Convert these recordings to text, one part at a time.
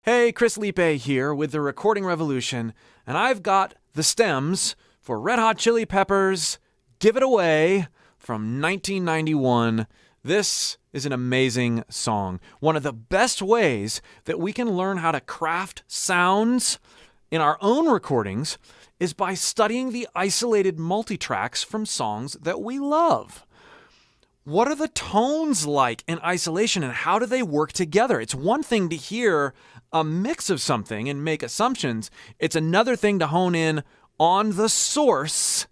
Hey, Chris Liepe here with the Recording Revolution, and I've got the stems for Red Hot Chili Peppers' Give It Away from 1991. This is an amazing song. One of the best ways that we can learn how to craft sounds in our own recordings is by studying the isolated multitracks from songs that we love. What are the tones like in isolation and how do they work together? It's one thing to hear a mix of something and make assumptions. It's another thing to hone in on the source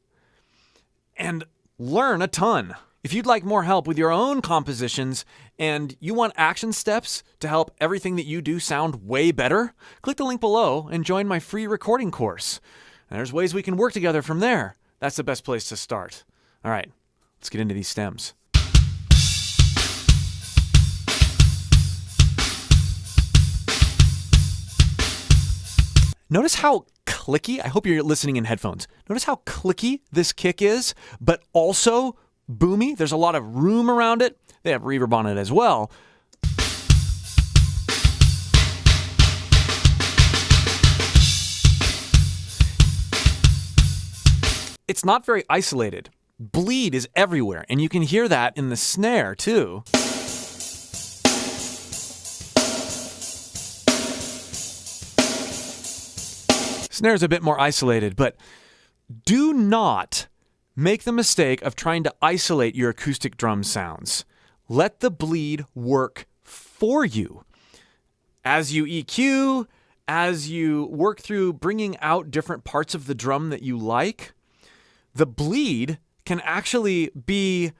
and learn a ton. If you'd like more help with your own compositions and you want action steps to help everything that you do sound way better, click the link below and join my free recording course. And there's ways we can work together from there. That's the best place to start. All right, let's get into these stems. Notice how clicky, I hope you're listening in headphones. Notice how clicky this kick is, but also boomy. There's a lot of room around it. They have reverb on it as well. It's not very isolated. Bleed is everywhere, and you can hear that in the snare too. Snare's a bit more isolated, but do not make the mistake of trying to isolate your acoustic drum sounds. Let the bleed work for you. As you EQ, as you work through bringing out different parts of the drum that you like, the bleed can actually be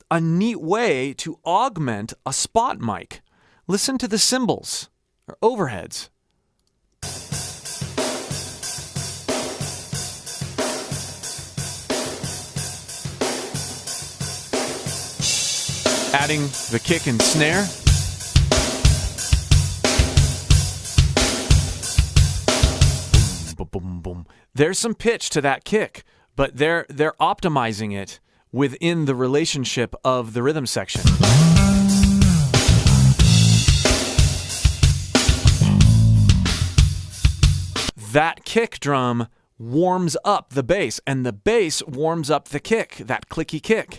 a neat way to augment a spot mic. Listen to the cymbals or overheads. Adding the kick and snare. Boom, boom, boom, boom. There's some pitch to that kick, but they're optimizing it within the relationship of the rhythm section. That kick drum warms up the bass, and the bass warms up the kick, that clicky kick.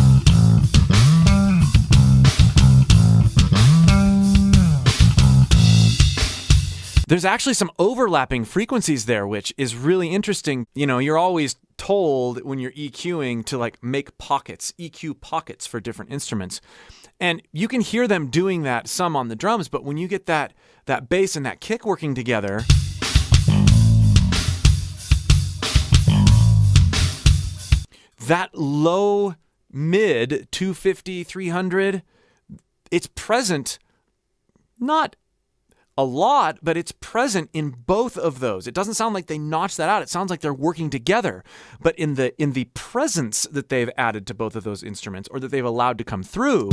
There's actually some overlapping frequencies there, which is really interesting. You know, you're always told when you're EQing to like make pockets, EQ pockets for different instruments. And you can hear them doing that some on the drums, but when you get that bass and that kick working together, that low mid 250, 300, it's present, not a lot, but it's present in both of those. It doesn't sound like they notched that out. It sounds like they're working together. But in the presence that they've added to both of those instruments, or that they've allowed to come through,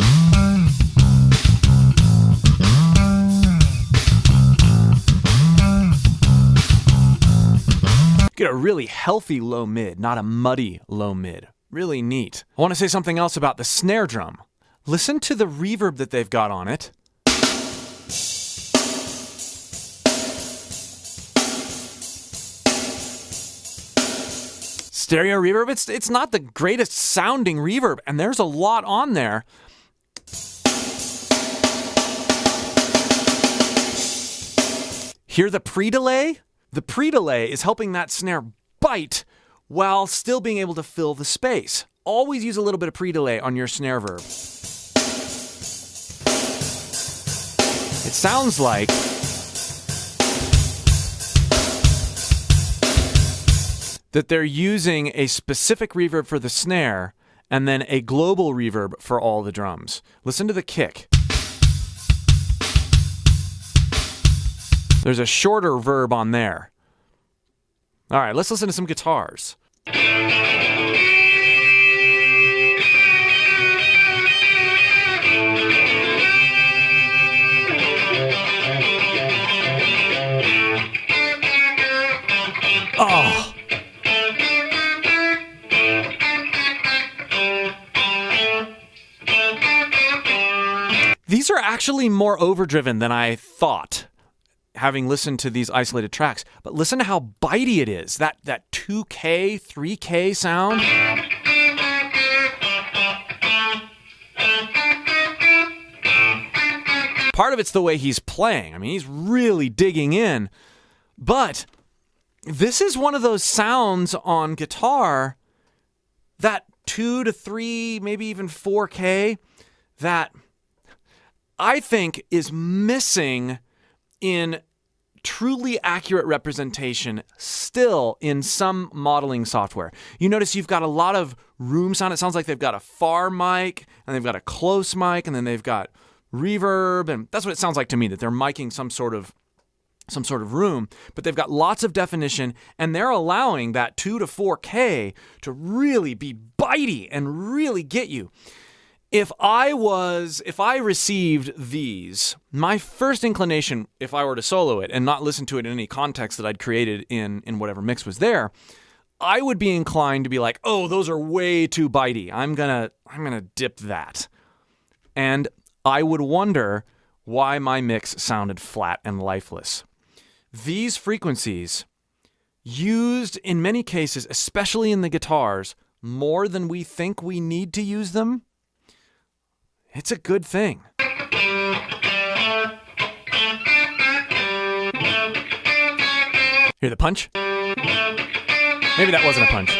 get a really healthy low mid, not a muddy low mid. Really neat. I want to say something else about the snare drum. Listen to the reverb that they've got on it. Stereo reverb, it's not the greatest sounding reverb, and there's a lot on there. Hear the pre-delay? The pre-delay is helping that snare bite while still being able to fill the space. Always use a little bit of pre-delay on your snare verb. It sounds like that they're using a specific reverb for the snare and then a global reverb for all the drums. Listen to the kick. There's a shorter verb on there. All right, let's listen to some guitars. Oh. These are actually more overdriven than I thought. having listened to these isolated tracks, but listen to how bitey it is. That 2K, 3K sound. Part of it's the way he's playing. I mean, he's really digging in. But this is one of those sounds on guitar, that 2 to 3, maybe even 4K, that I think is missing in truly accurate representation still in some modeling software. You notice you've got a lot of room sound. It sounds like they've got a far mic, and they've got a close mic, and then they've got reverb, and that's what it sounds like to me, that they're miking some sort of room, but they've got lots of definition, and they're allowing that 2 to 4K to really be bitey and really get you. If I received these, my first inclination, if I were to solo it and not listen to it in any context that I'd created in whatever mix was there, I would be inclined to be like, oh, those are way too bitey. I'm gonna dip that. And I would wonder why my mix sounded flat and lifeless. These frequencies, used in many cases, especially in the guitars, more than we think we need to use them, it's a good thing. Hear the punch? Maybe that wasn't a punch.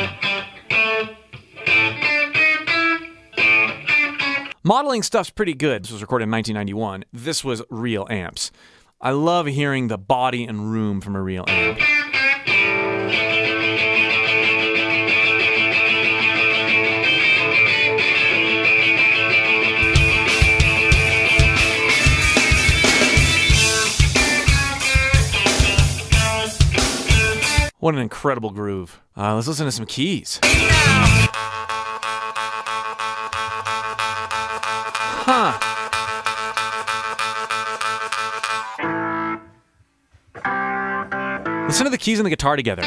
Modeling stuff's pretty good. This was recorded in 1991. This was real amps. I love hearing the body and room from a real amp. What an incredible groove. Let's listen to some keys. Huh. Listen to the keys and the guitar together.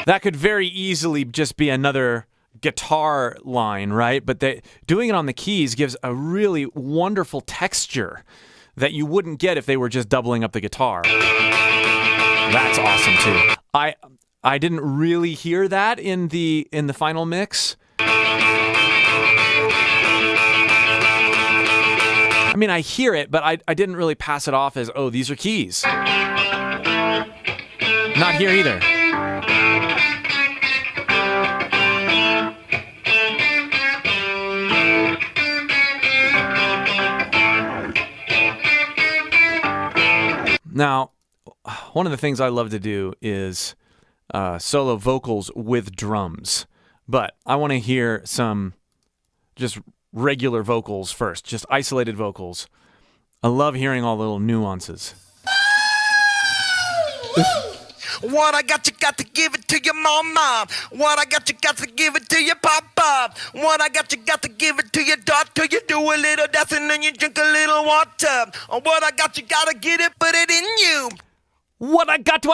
That could very easily just be another guitar line, right? But doing it on the keys gives a really wonderful texture that you wouldn't get if they were just doubling up the guitar. That's awesome too. I didn't really hear that in the final mix. I mean, I hear it, but I didn't really pass it off as, oh, these are keys. Not here either. Now, one of the things I love to do is solo vocals with drums, but I want to hear some just regular vocals first, just isolated vocals. I love hearing all the little nuances. What I got, you got to give it to your mama. What I got, you got to give it to your papa. What I got, you got to give it to your daughter. You do a little dancing and you drink a little water. What I got, you got to get it, put it in you. What I got.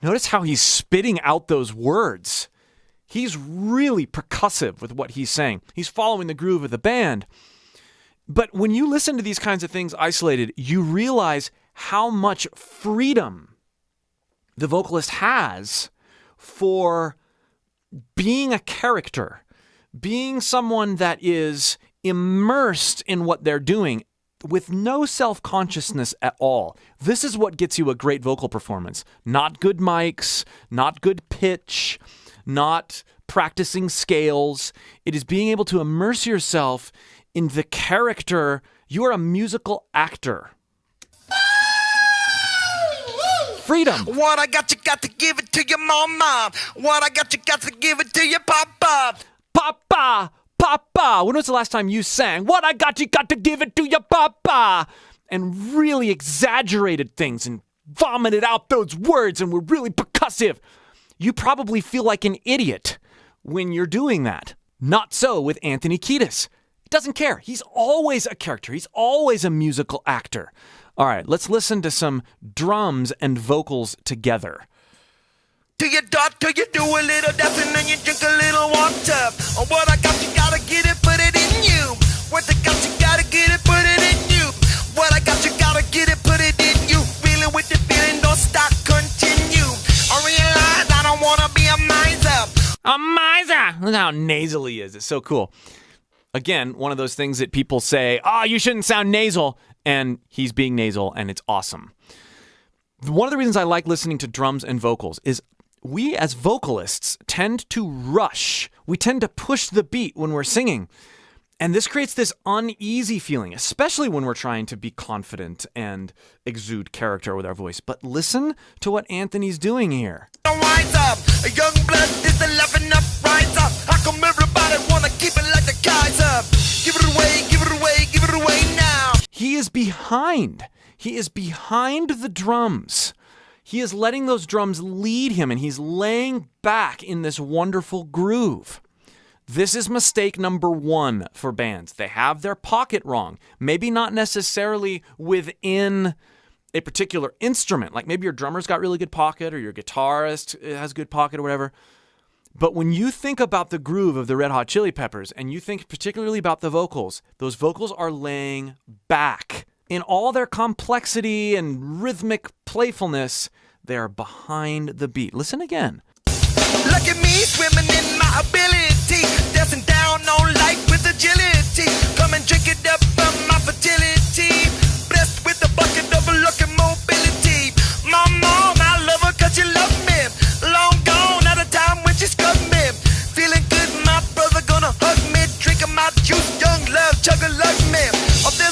Notice how he's spitting out those words. He's really percussive with what he's saying. He's following the groove of the band. But when you listen to these kinds of things isolated, you realize how much freedom the vocalist has for being a character, being someone that is immersed in what they're doing with no self-consciousness at all. This is what gets you a great vocal performance. Not good mics, not good pitch, not practicing scales. It is being able to immerse yourself in the character. You are a musical actor. Freedom. What I got, you got to give it to your mama. What I got, you got to give it to your papa. Papa, papa. When was the last time you sang, what I got, you got to give it to your papa? And really exaggerated things and vomited out those words and were really percussive. You probably feel like an idiot when you're doing that. Not so with Anthony Kiedis. He doesn't care. He's always a character. He's always a musical actor. All right, let's listen to some drums and vocals together. to your dot, till you do a little dance and then you drink a little water. What I got, you gotta get it, put it in you. What I got, you gotta get it, put it in you. What I got, you gotta get it, put it in you. Feeling with the feeling, don't stop, continue. I realize I don't wanna be a miser. A miser! Look how nasal he is. It's so cool. Again, one of those things that people say, oh, you shouldn't sound nasal. And he's being nasal, and it's awesome. One of the reasons I like listening to drums and vocals is we as vocalists tend to rush. We tend to push the beat when we're singing. And this creates this uneasy feeling, especially when we're trying to be confident and exude character with our voice. But listen to what Anthony's doing here. Rise up, a young blood is the laughing up, rise up. How come everybody wanna keep it like the Kaiser? Give it away, give it away, give it away now. He is behind. He is behind the drums. He is letting those drums lead him, and he's laying back in this wonderful groove. This is mistake number one for bands. They have their pocket wrong. Maybe not necessarily within a particular instrument. Like maybe your drummer's got really good pocket or your guitarist has good pocket or whatever. But when you think about the groove of the Red Hot Chili Peppers and you think particularly about the vocals, those vocals are laying back. In all their complexity and rhythmic playfulness, they are behind the beat. Listen again. Look at me swimming in my ability, dancing down on life with agility. Come and drink it up from my fertility. Blessed with a bucket of luck and mobility. My mom, I love her 'cause she loved me. Long gone at a time when she scuffed me. Feeling good, my brother gonna hug me. Drinking my juice, young love, chug a lug me.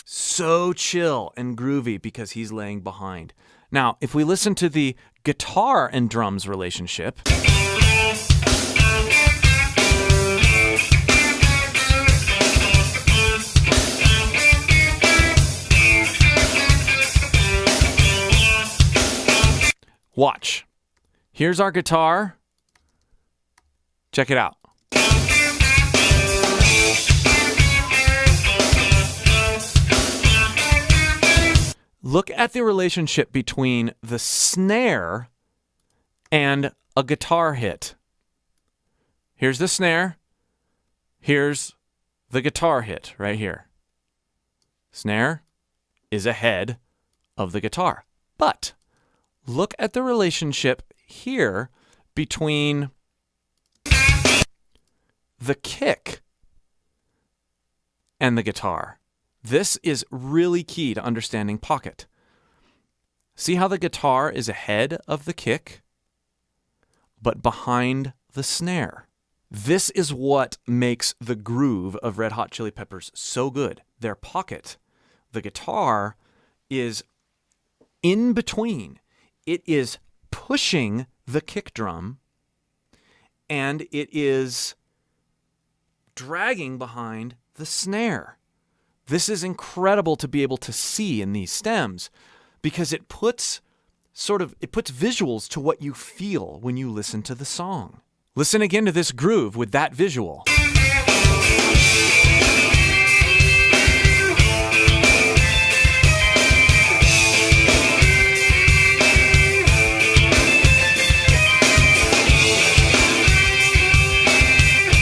So chill and groovy because he's laying behind. Now, if we listen to the guitar and drums relationship, watch. Here's our guitar. Check it out. Look at the relationship between the snare and a guitar hit. Here's the snare. Here's the guitar hit right here. Snare is ahead of the guitar. But look at the relationship here between the kick and the guitar. This is really key to understanding pocket. See how the guitar is ahead of the kick, but behind the snare. This is what makes the groove of Red Hot Chili Peppers so good. Their pocket, the guitar, is in between. It is pushing the kick drum, and it is dragging behind the snare. This is incredible to be able to see in these stems because it puts visuals to what you feel when you listen to the song. Listen again to this groove with that visual.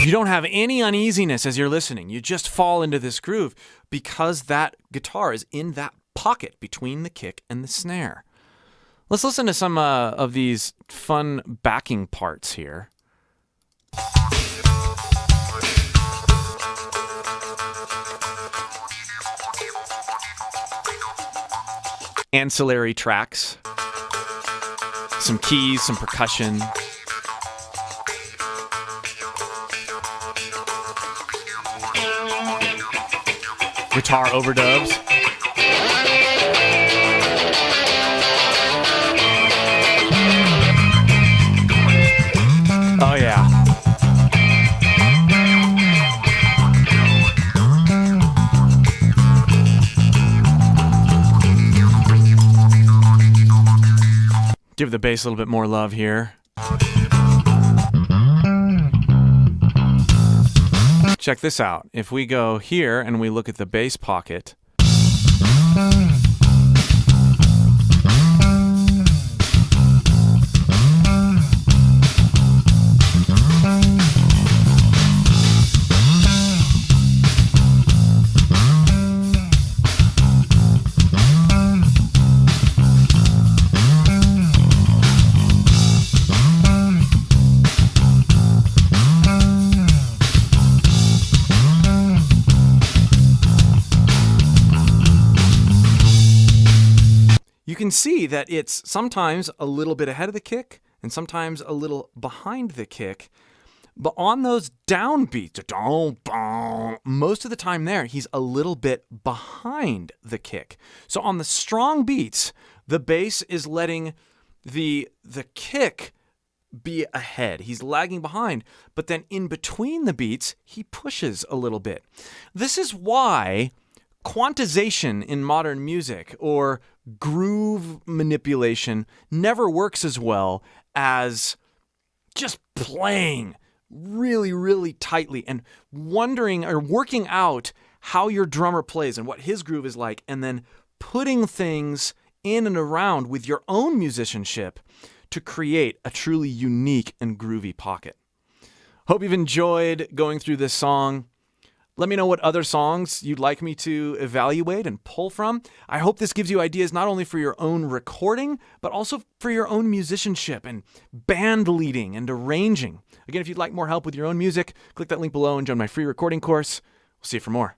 You don't have any uneasiness as you're listening. You just fall into this groove because that guitar is in that pocket between the kick and the snare. Let's listen to some of these fun backing parts here. Ancillary tracks, some keys, some percussion. Guitar overdubs. Oh yeah. Give the bass a little bit more love here. Check this out. If we go here and we look at the bass pocket, can see that it's sometimes a little bit ahead of the kick and sometimes a little behind the kick. But on those downbeats, most of the time there, he's a little bit behind the kick. So on the strong beats, the bass is letting the kick be ahead. He's lagging behind. But then in between the beats, he pushes a little bit. This is why quantization in modern music or groove manipulation never works as well as just playing really, really tightly and wondering or working out how your drummer plays and what his groove is like, and then putting things in and around with your own musicianship to create a truly unique and groovy pocket. Hope you've enjoyed going through this song. Let me know what other songs you'd like me to evaluate and pull from. I hope this gives you ideas not only for your own recording, but also for your own musicianship and band leading and arranging. Again, if you'd like more help with your own music, click that link below and join my free recording course. We'll see you for more.